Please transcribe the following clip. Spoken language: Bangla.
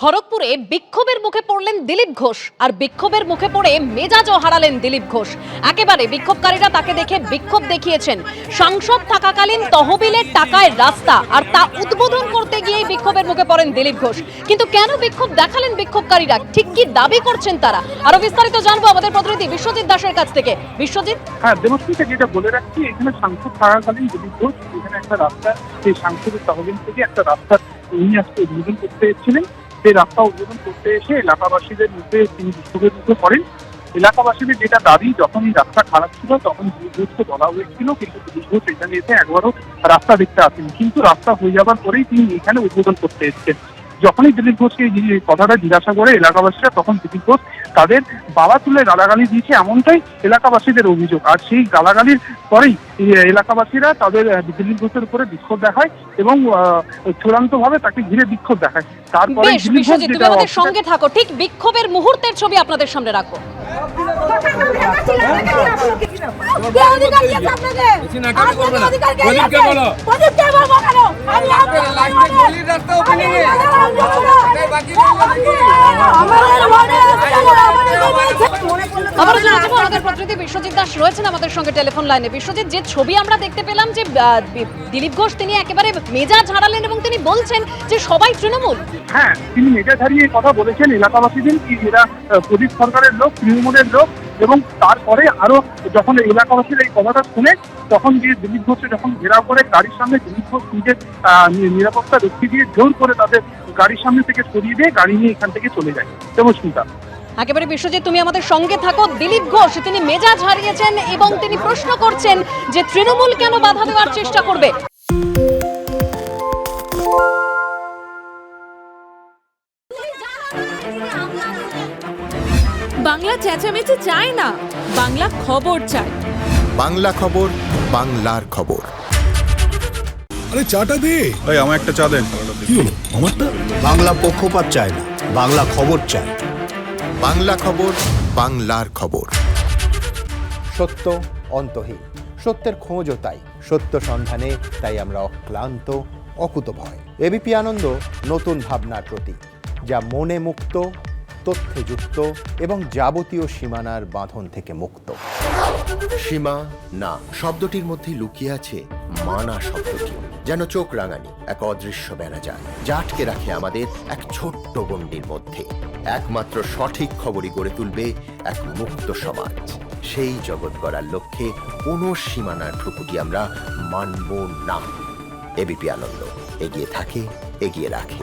খড়গপুরে বিক্ষোভের মুখে পড়লেন দিলীপ ঘোষ, আর বিক্ষোভের মুখে পড়ে মেজাজও হারালেন দিলীপ ঘোষ। একেবারে বিক্ষোভকারীরা তাকে দেখে বিক্ষোভ দেখিয়েছেন। সাংসদ থাকাকালীন তহবিলের টাকায় রাস্তা, আর তা উদ্বোধন করতে গিয়েই বিক্ষোভের মুখে পড়েন দিলীপ ঘোষ। কিন্তু কেন বিক্ষোভ দেখালেন বিক্ষোভকারীরা, ঠিক কি দাবি করছেন তারা, আরো বিস্তারিত জানবো আমাদের প্রতিনিধি বিশ্বজিৎ দাসের কাছ থেকে। বিশ্বজিৎ। হ্যাঁ, দেবশ্রীকে যেটা বলে রাখছি, এখানে সাংসদ থাকাকালীন দিলীপ ঘোষ এখানে একটা রাস্তা, সেই সাংসদের তহবিল থেকে একটা রাস্তা উনি আজকে উদ্বোধন করতে এসেছিলেন। সেই রাস্তা উদ্বোধন করতে এসে এলাকাবাসীদের মধ্যে তিনি বিক্ষোভের মুখে পড়েন। এলাকাবাসীদের যেটা দাবি, যখন এই রাস্তা খারাপ ছিল তখন দিলীপ ঘোষকে বলা হয়েছিল, কিন্তু দিলীপ ঘোষ এখানে এসে একবারও রাস্তা দেখতে আসেন। কিন্তু রাস্তা হয়ে যাবার পরেই তিনি এখানে উদ্বোধন করতে এসেছেন। যখনই দিলীপ ঘোষকে এই কথাটা জিজ্ঞাসা করে এলাকাবাসীরা, তখন দিলীপ ঘোষ তাদের বাবা তুলে গালাগালি দিয়েছে, এমনটাই এলাকাবাসীদের অভিযোগ। আর সেই গালাগালির পরেই এলাকাবাসীরা তাদের দিলীপ ঘোষের উপরে বিক্ষোভ দেখায় এবং চূড়ান্তভাবে তাকে ঘিরে বিক্ষোভ দেখায়। তারপরে তুমি আমাদের সঙ্গে থাকো, ঠিক বিক্ষোভের মুহূর্তের ছবি আপনাদের সামনে রাখো। আমাদের প্রতিনিধি বিশ্বজিৎ দাস রয়েছেন আমাদের সঙ্গে টেলিফোন লাইনে। বিশ্বজিৎ, যে ছবি আমরা দেখতে পেলাম যে দিলীপ ঘোষ তিনি একেবারে মেজাজ হারালেন এবং তিনি বলছেন যে সবাই তৃণমূল। হ্যাঁ, তিনি মেজাজ হারিয়ে কথা বলেছেন এলাকাবাসীদের কি এরা প্রদীপ সরকারের লোক, তৃণমূলের লোক। এবং তারপরে আরো যখন এলাকাবাসীরা এই কথাটা শুনে, তখন গিয়ে দিলীপ ঘোষকে যখন ঘেরাও করে গাড়ির সামনে দিলীপ ঘোষ নিজের নিরাপত্তা রক্ষী দিয়ে জোর করে তাদের গাড়ির সামনে থেকে সরিয়ে দিয়ে গাড়ি নিয়ে এখান থেকে চলে যায়। দেবস্মিতা। একেবারে বিশ্বজিৎ, তুমি আমাদের সঙ্গে থাকো। দিলীপ ঘোষ তিনি মেজাজ হারিয়েছেন এবং তিনি প্রশ্ন করছেন যে তৃণমূল কেন বাধা দেওয়ার চেষ্টা করবে। বাংলা চেঁচামেচি চায় না, বাংলা খবর চায়। বাংলা খবর, বাংলার খবর। আরে চাটা দে। এই আমার একটা চা দেন। কি হলো আমারটা? বাংলা পক্ষপাত চায় না, বাংলা খবর চায়। বাংলা খবর, বাংলার খবর। সত্য অন্তহীন, সত্যের খোঁজও তাই, সত্য সন্ধানে তাই আমরা অক্লান্ত, অকুতভয়। এবিপি আনন্দ নতুন ভাবনার প্রতীক, যা মনে মুক্ত, তথ্যে যুক্ত এবং যাবতীয় সীমানার বাঁধন থেকে মুক্ত। সীমা না শব্দটির মধ্যে লুকিয়ে আছে মানা শব্দটি, যেন চোখ রাঙানি এক অদৃশ্য বেড়াজাল, যা আটকে রাখে আমাদের এক ছোট্ট গণ্ডির মধ্যে। একমাত্র সঠিক খবরই গড়ে তুলবে এক মুক্ত সমাজ। সেই জগৎ গড়ার লক্ষ্যে কোনো সীমানার ঠুকুটি আমরা মানব না। এবিপি আনন্দ এগিয়ে থাকে, এগিয়ে রাখে।